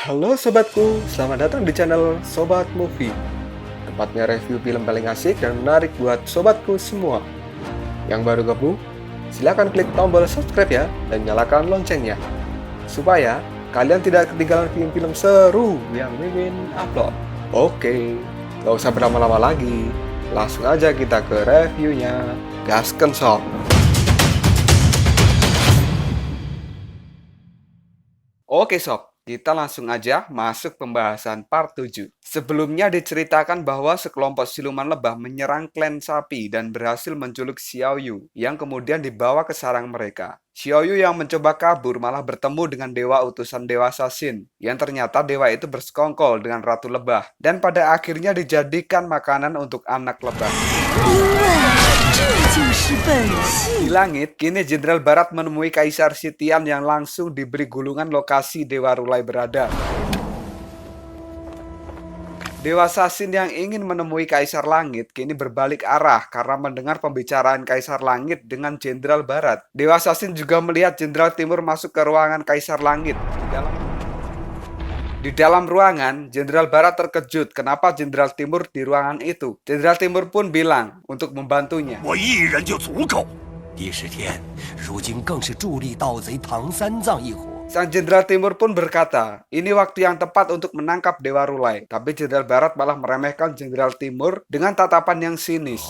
Halo sobatku, selamat datang di channel Sobat Movie. Tempatnya review film paling asik dan menarik buat sobatku semua. Yang baru gabung, silahkan klik tombol subscribe ya dan nyalakan loncengnya, supaya kalian tidak ketinggalan film-film seru yang Mimin upload. Oke, gak usah berlama-lama lagi, langsung aja kita ke reviewnya. Gasken sob. Oke sob, kita langsung aja masuk pembahasan part 7. Sebelumnya diceritakan bahwa sekelompok siluman lebah menyerang klan sapi dan berhasil menculik Xiaoyu yang kemudian dibawa ke sarang mereka. Xiaoyu yang mencoba kabur malah bertemu dengan dewa utusan Dewa Sasin yang ternyata dewa itu bersekongkol dengan Ratu Lebah dan pada akhirnya dijadikan makanan untuk anak lebah. Di langit, kini Jenderal Barat menemui Kaisar Sitian yang langsung diberi gulungan lokasi Dewa Rulai berada. Dewa Sasin yang ingin menemui Kaisar Langit kini berbalik arah karena mendengar pembicaraan Kaisar Langit dengan Jenderal Barat. Dewa Sasin juga melihat Jenderal Timur masuk ke ruangan Kaisar Langit. Di dalam ruangan, Jenderal Barat terkejut kenapa Jenderal Timur di ruangan itu. Jenderal Timur pun bilang untuk membantunya. Sang Jenderal Timur pun berkata, ini waktu yang tepat untuk menangkap Dewa Rulai. Tapi Jenderal Barat malah meremehkan Jenderal Timur dengan tatapan yang sinis.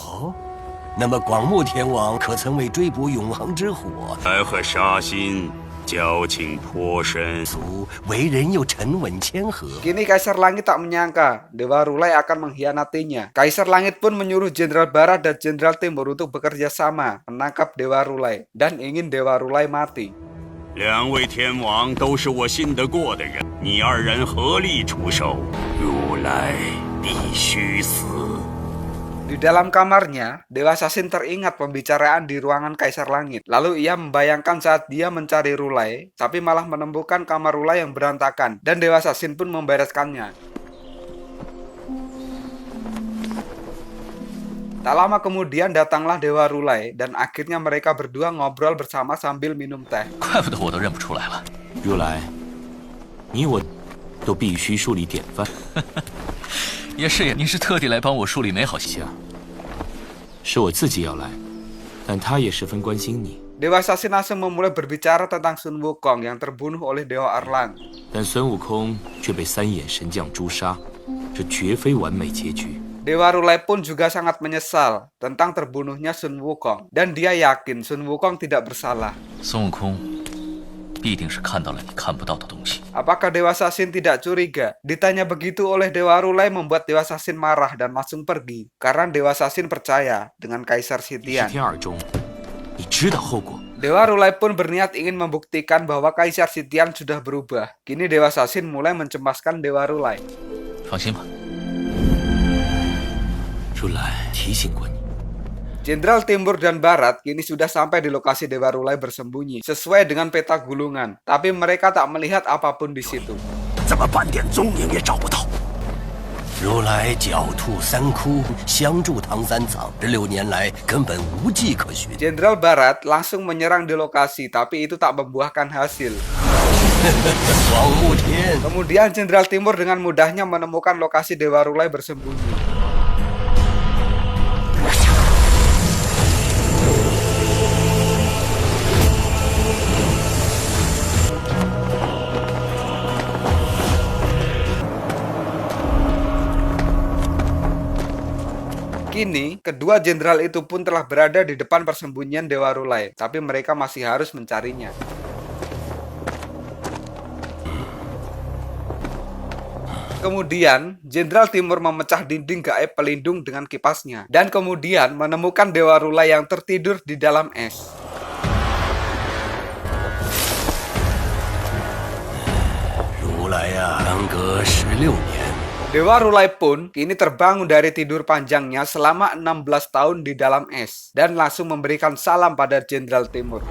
Kini Kaisar Langit tak menyangka Dewa Rulai akan mengkhianatinya. Kaisar Langit pun menyuruh Jenderal Barat dan Jenderal Timur untuk bekerja sama menangkap Dewa Rulai dan ingin Dewa Rulai mati. Di dalam kamarnya, Dewa Sasin teringat pembicaraan di ruangan Kaisar Langit. Lalu ia membayangkan saat dia mencari Rulai, tapi malah menemukan kamar Rulai yang berantakan, dan Dewa Sasin pun membereskannya. Tak lama kemudian datanglah Dewa Rulai, dan akhirnya mereka berdua ngobrol bersama sambil minum teh. Dewa Sasin langsung memulai berbicara tentang Sun Wukong yang terbunuh oleh Dewa Erlang. Dewa Rulai pun juga sangat menyesal tentang terbunuhnya Sun Wukong dan dia yakin Sun Wukong tidak bersalah. Apakah Dewa Sasin tidak curiga? Ditanya begitu oleh Dewa Rulai membuat Dewa Sasin marah dan langsung pergi karena Dewa Sasin percaya dengan Kaisar Sitian. Dewa Rulai pun berniat ingin membuktikan bahwa Kaisar Sitian sudah berubah. Kini Dewa Sasin mulai mencemaskan Dewa Rulai. Jenderal Timur dan Barat kini sudah sampai di lokasi Dewa Rulai bersembunyi sesuai dengan peta gulungan, tapi mereka tak melihat apapun di situ. Jenderal Barat langsung menyerang di lokasi, tapi itu tak membuahkan hasil. Kemudian Jenderal Timur dengan mudahnya menemukan lokasi Dewa Rulai bersembunyi. Kini, kedua jenderal itu pun telah berada di depan persembunyian Dewa Rulai, tapi mereka masih harus mencarinya. Kemudian, Jenderal Timur memecah dinding gaib pelindung dengan kipasnya, dan kemudian menemukan Dewa Rulai yang tertidur di dalam es. Dewa Rulai pun kini terbangun dari tidur panjangnya selama 16 tahun di dalam es dan langsung memberikan salam pada Jenderal Timur.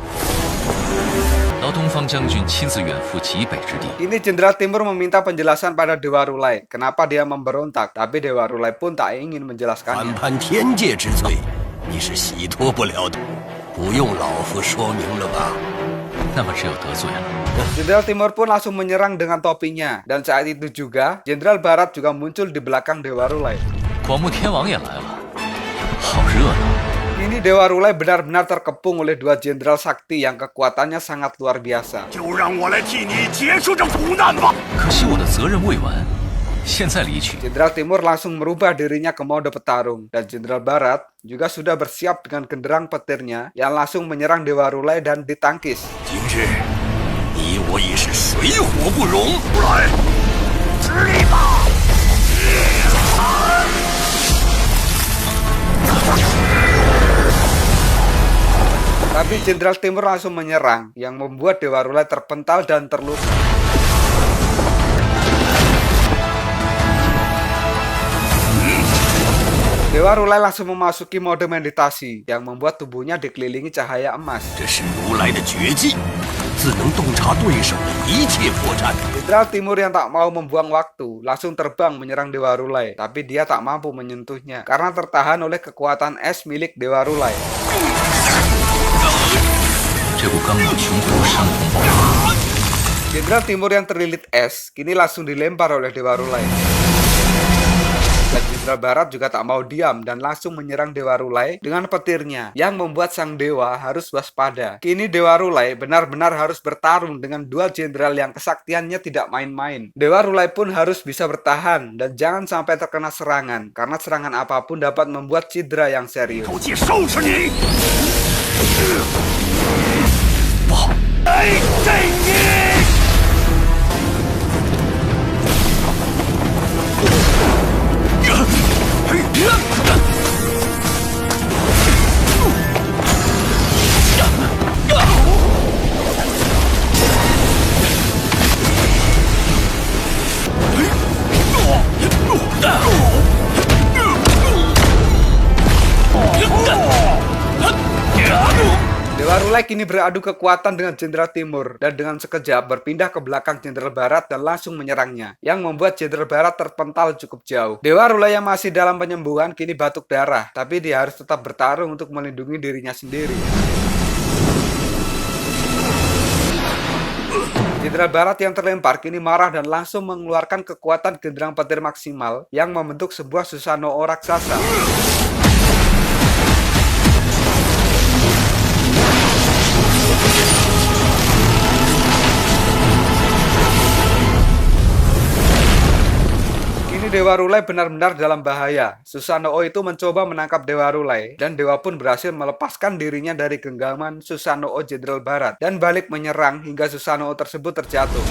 Kini Jenderal Timur meminta penjelasan pada Dewa Rulai kenapa dia memberontak, tapi Dewa Rulai pun tak ingin menjelaskannya. Jenderal Timur pun langsung menyerang dengan topinya. Dan saat itu juga, Jenderal Barat juga muncul di belakang Dewa Rulai. 广目天王也来了，好热闹。 Ini Dewa Rulai benar-benar terkepung oleh dua jenderal sakti yang kekuatannya sangat luar biasa. 就让我来替你结束这苦难吧。可惜我的责任未完，现在离去， Jenderal Timur langsung merubah dirinya ke mode petarung. Dan Jenderal Barat juga sudah bersiap dengan genderang petirnya yang langsung menyerang Dewa Rulai dan ditangkis. 今日你我已是水火不容，来，直立吧！ Tapi Jenderal Timur langsung menyerang, yang membuat Dewa Rulai terpental dan terluka. Dewa Rulai langsung memasuki mode meditasi, yang membuat tubuhnya dikelilingi cahaya emas. 这是如来的绝技，自能洞察对手的一切破绽。 Jenderal Timur yang tak mau membuang waktu, langsung terbang menyerang Dewa Rulai. Tapi dia tak mampu menyentuhnya, karena tertahan oleh kekuatan es milik Dewa Rulai. 这股刚毅雄图山洪爆发， Jenderal Timur yang terlilit es, kini langsung dilempar oleh Dewa Rulai. Dan Jenderal Barat juga tak mau diam dan langsung menyerang Dewa Rulai dengan petirnya, yang membuat sang dewa harus waspada. Kini Dewa Rulai benar-benar harus bertarung dengan dua jenderal yang kesaktiannya tidak main-main. Dewa Rulai pun harus bisa bertahan dan jangan sampai terkena serangan, karena serangan apapun dapat membuat cedera yang serius. 口气收拾你！来，这你！ Dewa Rulai kini beradu kekuatan dengan Jenderal Timur dan dengan sekejap berpindah ke belakang Jenderal Barat dan langsung menyerangnya, yang membuat Jenderal Barat terpental cukup jauh. Dewa Rulai yang masih dalam penyembuhan kini batuk darah, tapi dia harus tetap bertarung untuk melindungi dirinya sendiri. Jenderal Barat yang terlempar kini marah dan langsung mengeluarkan kekuatan genderang petir maksimal yang membentuk sebuah Susanoo raksasa. Dewa Rulai benar-benar dalam bahaya. Susanoo itu mencoba menangkap Dewa Rulai, dan Dewa pun berhasil melepaskan dirinya dari genggaman Susanoo Jenderal Barat dan balik menyerang hingga Susanoo tersebut terjatuh.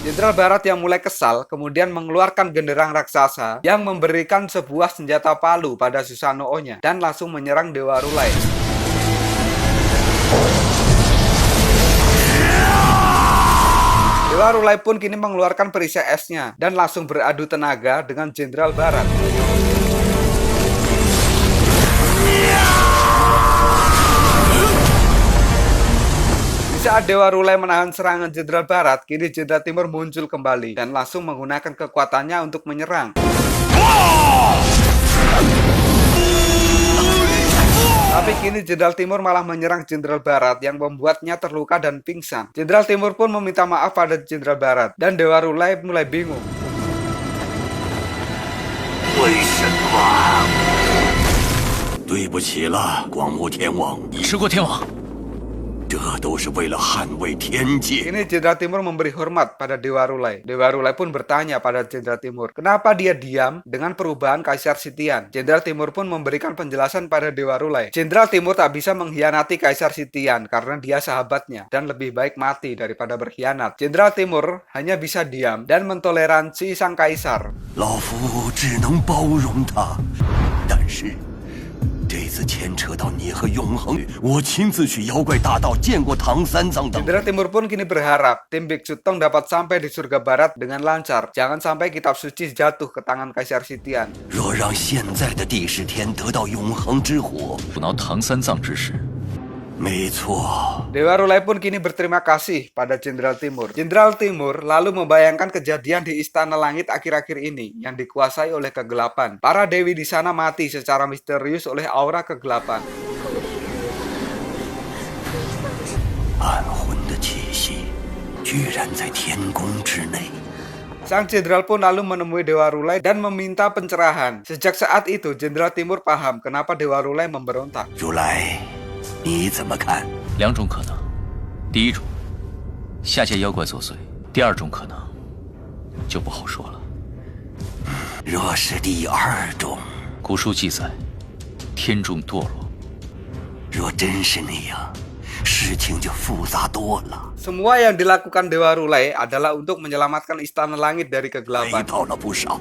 Jenderal Barat yang mulai kesal kemudian mengeluarkan genderang raksasa yang memberikan sebuah senjata palu pada Susanoo-nya dan langsung menyerang Dewa Rulai. Dewa Rulai pun kini mengeluarkan perisai esnya dan langsung beradu tenaga dengan Jenderal Barat. Di saat Dewa Rulai menahan serangan Jenderal Barat, kini Jenderal Timur muncul kembali dan langsung menggunakan kekuatannya untuk menyerang. Tapi kini Jenderal Timur malah menyerang Jenderal Barat yang membuatnya terluka dan pingsan. Jenderal Timur pun meminta maaf pada Jenderal Barat dan Dewa Rulai mulai bingung. 为什么？对不起了，广目天王，吃过天王。 这都是为了捍卫天界。 Kini Jenderal Timur memberi hormat pada Dewa Rulai. Dewa Rulai pun bertanya pada Jenderal Timur, kenapa dia diam dengan perubahan Kaisar Sitian? Jenderal Timur pun memberikan penjelasan pada Dewa Rulai. Jenderal Timur tak bisa mengkhianati Kaisar Sitian karena dia sahabatnya dan lebih baik mati daripada berkhianat. Jenderal Timur hanya bisa diam dan mentoleransi sang Kaisar. 老夫只能包容他，但是这次子牵扯到你和永恒，我亲自去妖怪大道见过唐三藏等。 Jenderal Timur pun kini berharap tim Biksu Tong dapat sampai di surga barat dengan lancar. Jangan sampai kitab suci jatuh ke tangan Kaisar Sitian. 若让现在的帝释天得到永恒之火， 阻挠唐三藏之事。 没错， Dewa Rulai pun kini berterima kasih pada Jenderal Timur. Jenderal Timur lalu membayangkan kejadian di Istana Langit akhir-akhir ini yang dikuasai oleh kegelapan. Para dewi di sana mati secara misterius oleh aura kegelapan. 暗魂的气息居然在天宫之内。 Sang jenderal pun lalu menemui Dewa Rulai dan meminta pencerahan. Sejak saat itu, Jenderal Timur paham kenapa Dewa Rulai memberontak. 如来，你怎么看？ 两种可能，第一种，下界妖怪作祟；第二种可能，就不好说了。若是第二种， 古书记载，天众堕落， 若真是那样，事情就复杂多了。 Semua yang dilakukan Dewa Rulai adalah untuk menyelamatkan Istana Langit dari 回 kegelapan. 报了不少。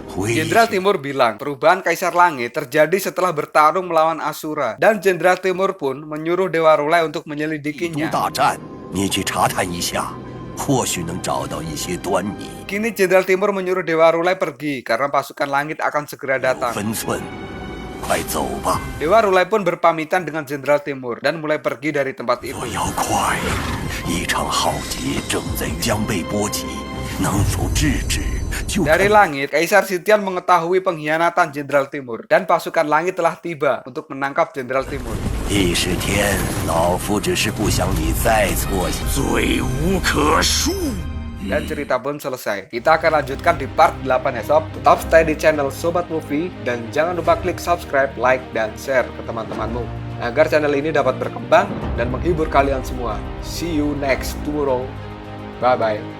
回 Jenderal Timur bilang perubahan Kaisar Langit terjadi setelah bertarung melawan Asura. Dan Jenderal Timur pun menyuruh Dewa Rulai untuk 帝都 menyelidikinya. 大战，你去查探一下，或许能找到一些端倪。 Kini Jenderal Timur menyuruh Dewa Rulai pergi karena pasukan langit akan segera 有 datang. 分寸，快走吧。 Dewa Rulai pun berpamitan dengan Jenderal Timur dan mulai pergi dari tempat itu. 我要快！一场浩劫正在将被波及，能否制止？就 Dari 看 langit, Kaisar Sitian mengetahui pengkhianatan Jenderal Timur dan pasukan langit telah tiba untuk menangkap Jenderal Timur. 帝释天，老夫只是不想你再错下。罪无可恕。 Dan cerita pun selesai. Kita akan lanjutkan di part 8 ya sob. Tetap stay di channel Sobat Movie dan jangan lupa klik subscribe, like, dan share ke teman-temanmu agar channel ini dapat berkembang dan menghibur kalian semua. See you next tomorrow. Bye bye.